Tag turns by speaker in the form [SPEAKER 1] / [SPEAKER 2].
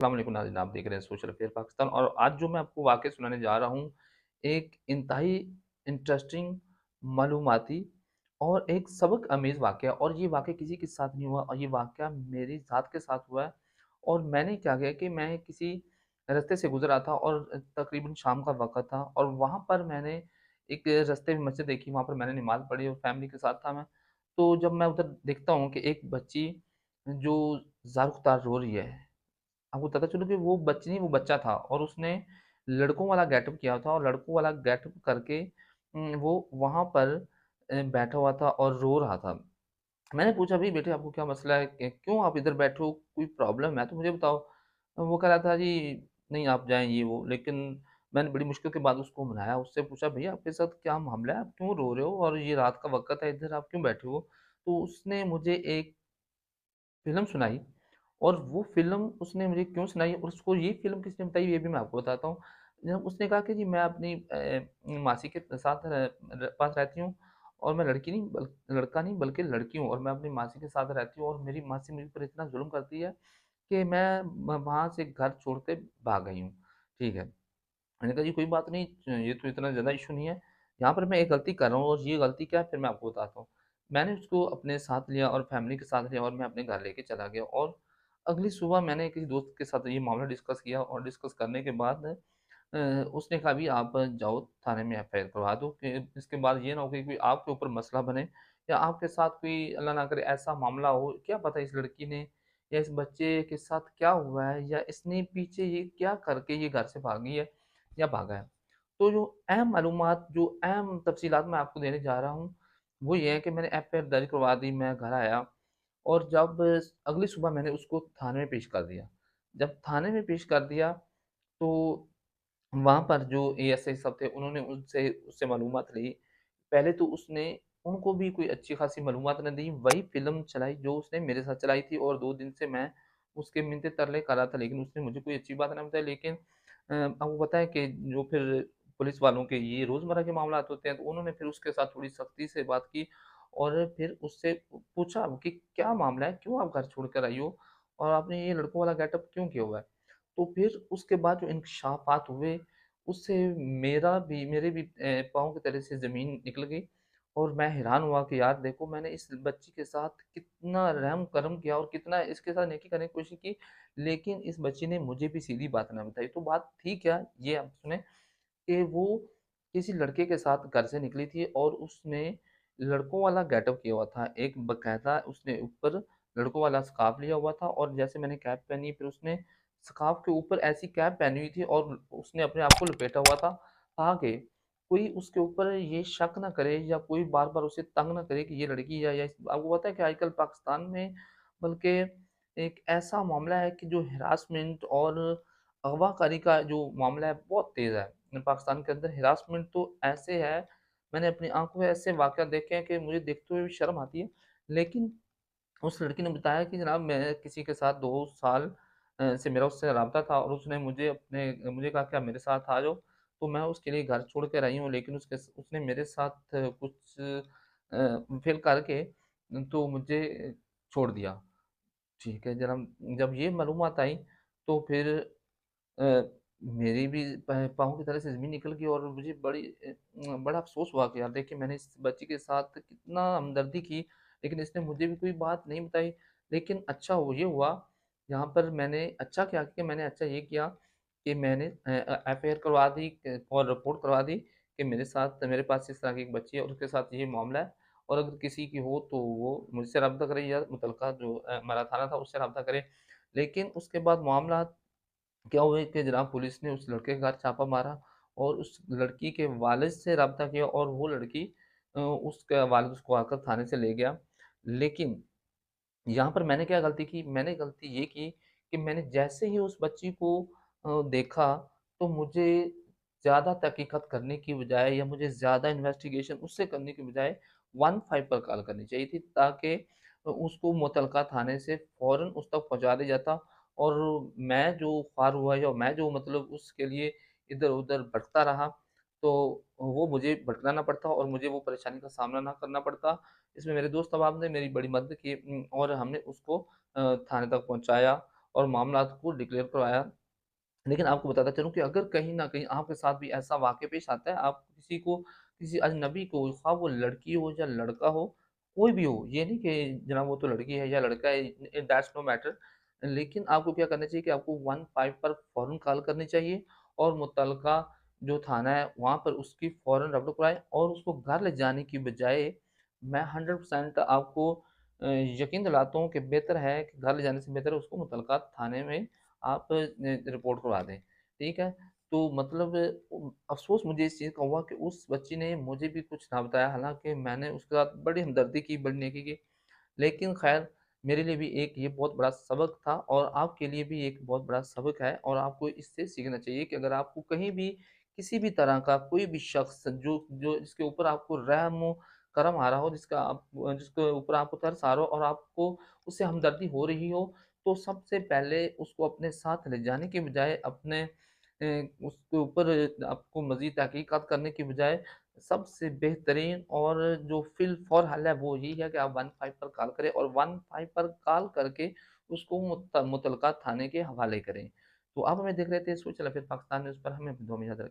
[SPEAKER 1] अस्सलाम वालेकुम नाज़रीन, आप देख रहे हैं सोशल अफेयर पाकिस्तान और आज जो मैं आपको वाक़या सुनाने जा रहा हूँ, एक इंतहाई इंटरेस्टिंग, मालूमाती और एक सबक आमेज़ वाक़या और ये वाक़या किसी के साथ नहीं हुआ और ये वाक़या मेरी ज़ात के साथ हुआ है। और मैंने क्या किया कि मैं किसी रास्ते से गुज़र रहा था और तकरीबन शाम का वक़्त था और वहाँ पर मैंने एक रास्ते में मस्जिद देखी, वहाँ पर मैंने नमाज़ पढ़ी और फैमिली के साथ था मैं। तो जब मैं उधर देखता हूँ कि एक बच्ची जो ज़ार-खुतार रो रही है, आपको पता चला कि वो बच्ची नहीं, वो बच्चा था और उसने लड़कों वाला गेटअप किया था और लड़कों वाला गेटअप करके वो वहाँ पर बैठा हुआ था और रो रहा था। मैंने पूछा, "भई बेटे आपको क्या मसला है? क्यों आप इधर बैठे हो? कोई प्रॉब्लम है तो मुझे बताओ।" वो कह रहा था, "जी, नहीं आप जाएँ ये वो।" लेकिन मैंने बड़ी मुश्किल के बाद उसको मनाया, उससे पूछा, "भैया आपके साथ क्या मामला है? आप क्यों रो रहे हो और ये रात का वक़्त है, इधर आप क्यों बैठे हो?" तो उसने मुझे एक फ़िल्म सुनाई और वो फ़िल्म उसने मुझे क्यों सुनाई और उसको ये फ़िल्म किसने बताई ये भी मैं आपको बताता हूँ। जब उसने कहा कि जी मैं अपनी मासी के साथ पास रहती हूँ और मैं लड़का नहीं बल्कि लड़की हूँ और मैं अपनी मासी के साथ रहती हूँ और मेरी मासी मुझ पर इतना ज़ुल्म करती है कि मैं वहाँ से घर छोड़ के भाग गई हूँ। ठीक है। मैंने कहा जी कोई बात नहीं, ये तो इतना ज़्यादा इश्यू नहीं है। यहाँ पर मैं एक गलती कर रहा हूँ और ये गलती क्या है फिर मैं आपको बताता हूँ। मैंने उसको अपने साथ लिया और फैमिली के साथ लिया और मैं अपने घर लेके चला गया और अगली सुबह मैंने किसी दोस्त के साथ ये मामला डिस्कस किया और डिस्कस करने के बाद उसने कहा भी आप जाओ थाने में एफआईआर करवा दो कि इसके बाद ये ना हो कि कोई आपके ऊपर मसला बने या आपके साथ कोई अल्लाह ना करे ऐसा मामला हो, क्या पता इस लड़की ने या इस बच्चे के साथ क्या हुआ है या इसने पीछे ये क्या करके ये घर से भागी है या भागा है। तो जो अहम मालूमात, जो अहम तफ़सीलात मैं आपको देने जा रहा हूँ, वो ये है कि मैंने एफआईआर दर्ज करवा दी, मैं घर आया और जब अगली सुबह मैंने उसको थाने में पेश कर दिया। जब थाने में पेश कर दिया, तो वहाँ पर जो एएसआई साहब थे, उन्होंने उनसे उससे मालूमात ली। पहले तो उसने उनको भी कोई अच्छी खासी मालूमात ना दी, वही फ़िल्म चलाई जो उसने मेरे साथ चलाई थी और 2 दिन से मैं उसके मिन्नतें-तरले कर रहा था, लेकिन उसने मुझे कोई अच्छी बात ना बताई। लेकिन आपको पता है कि जो फिर पुलिस वालों के ये रोज़मर्रा के मामलात होते हैं, तो उन्होंने फिर उसके साथ थोड़ी सख्ती से बात की और फिर उससे पूछा कि, "क्या मामला है? क्यों आप घर छोड़ कर आई हो? और आपने ये लड़कों वाला गेटअप क्यों किया हुआ है?" तो फिर उसके बाद जो इंकशाफ़ात हुए, उससे मेरे भी पाँव की तले से ज़मीन निकल गई और मैं हैरान हुआ कि यार देखो मैंने इस बच्ची के साथ कितना रहम-करम किया और कितना इसके साथ नेकी करने की कोशिश की, लेकिन इस बच्ची ने मुझे भी सीधी बात ना बताई। तो बात थी क्या? ये आप सुने कि वो किसी लड़के के साथ घर से निकली थी और उसने लड़कों वाला गेटअप किया हुआ था। एक बाकायदा उसने ऊपर लड़कों वाला स्कार्फ़ लिया हुआ था और जैसे मैंने कैप पहनी फिर उसने स्कार्फ़ के ऊपर ऐसी कैप पहनी हुई थी और उसने अपने आप को लपेटा हुआ था ताकि कोई उसके ऊपर ये शक ना करे या कोई बार-बार उसे तंग ना करे कि ये लड़की है या इस आपको पता है कि आजकल पाकिस्तान में बल्कि एक ऐसा मामला है कि जो हिरासमेंट और अगवाकारी का जो मामला है बहुत तेज़ है। पाकिस्तान के अंदर हिरासमेंट तो ऐसे है, मैंने अपनी आँखों में ऐसे वाक़यात देखे हैं कि मुझे देखते हुए भी शर्म आती है। लेकिन उस लड़की ने बताया कि जनाब मैं किसी के साथ 2 साल से मेरा उससे राब्ता था और उसने मुझे कहा कि आप मेरे साथ आ जाओ, तो मैं उसके लिए घर छोड़ के आई हूँ लेकिन उसने मेरे साथ कुछ फ़िल करके तो मुझे छोड़ दिया। ठीक है, जब ये मालूमात आई तो फिर अ, मेरी भी पाँव की तरह से ज़मीन निकल गई और मुझे बड़ा अफ़सोस हुआ कि यार देखिए मैंने इस बच्ची के साथ कितना हमदर्दी की, लेकिन इसने मुझे भी कोई बात नहीं बताई। लेकिन अच्छा वो ये हुआ, यहाँ पर मैंने अच्छा क्या किया, मैंने अच्छा ये किया कि मैंने एफआईआर करवा दी और रिपोर्ट करवा दी कि मेरे पास इस तरह की एक बच्ची है और उसके साथ ये मामला है और अगर किसी की हो तो वो मुझसे राब्ता करे या मुतल्लका जो हमारा थाना था उससे राब्ता करे। लेकिन उसके बाद मामला क्या हुआ कि जनाब पुलिस ने उस लड़के के घर छापा मारा और उस लड़की के वालिद से राब्ता किया और वो लड़की उसका वालिद उसको आकर थाने से ले गया। लेकिन यहाँ पर मैंने क्या गलती की? मैंने गलती ये की कि मैंने जैसे ही उस बच्ची को देखा तो मुझे ज़्यादा तहकीकात करने की बजाय या मुझे ज़्यादा इन्वेस्टिगेशन उससे करने की बजाय 15 पर कॉल करनी चाहिए थी ताकि उसको मुतल्लका थाने से फ़ौरन उस तक पहुँचा दिया जाता और मैं जो ख़्वार हुआ या मैं जो मतलब उसके लिए इधर-उधर भटकता रहा, तो वो मुझे भटकना ना पड़ता और मुझे वो परेशानी का सामना ना करना पड़ता। इसमें मेरे दोस्त अहबाब ने मेरी बड़ी मदद की और हमने उसको थाने तक पहुँचाया और मामलात को डिक्लेयर करवाया। लेकिन आपको बताता चलूँ कि अगर कहीं न कहीं आपके साथ भी ऐसा वाक़या पेश आता है, आप किसी को किसी अजनबी को, ख़्वाह वो लड़की हो या लड़का हो, कोई भी हो, ये नहीं कि जनाब वो तो लड़की है या लड़का है, दैट्स नो मैटर। लेकिन आपको क्या करना चाहिए कि आपको 15 पर फ़ौरन कॉल करनी चाहिए और मुत्तलका जो थाना है, वहाँ पर उसकी फ़ौरन रफ़्त कराएँ और उसको घर ले जाने की बजाय मैं 100% आपको यकीन दिलाता हूँ कि बेहतर है कि घर ले जाने से बेहतर है उसको मुत्तलका थाने में आप रिपोर्ट करवा दें, ठीक है? तो मतलब अफ़सोस मुझे इस चीज़ का हुआ कि उस बच्ची ने मुझे भी कुछ ना बताया, हालाँकि मैंने उसके साथ बड़ी हमदर्दी की, बड़ी नेकी की। लेकिन ख़ैर मेरे लिए भी एक ये बहुत बड़ा सबक था और आपके लिए भी एक बहुत बड़ा सबक है और आपको इससे सीखना चाहिए कि अगर आपको कहीं भी किसी भी तरह का कोई भी शख़्स जो जो जिसके ऊपर आपको रहम करम आ रहा हो, जिसके ऊपर आपको तरस आ रहा हो और आपको उससे हमदर्दी हो रही हो, तो सबसे पहले उसको अपने साथ ले जाने के बजाय उसके ऊपर आपको मज़ीद तहकीकात करने की बजाय सबसे बेहतरीन और जो फ़िल फ़ौर हल है वो यही है कि आप 15 पर कॉल करें और 15 पर कॉल करके उसको मुत्तलका थाने के हवाले करें। तो आप हमें देख रहे थे सोशल अफ़ेयर पाकिस्तान न्यूज़ पर, हमें अपनी दुआ में याद रखें।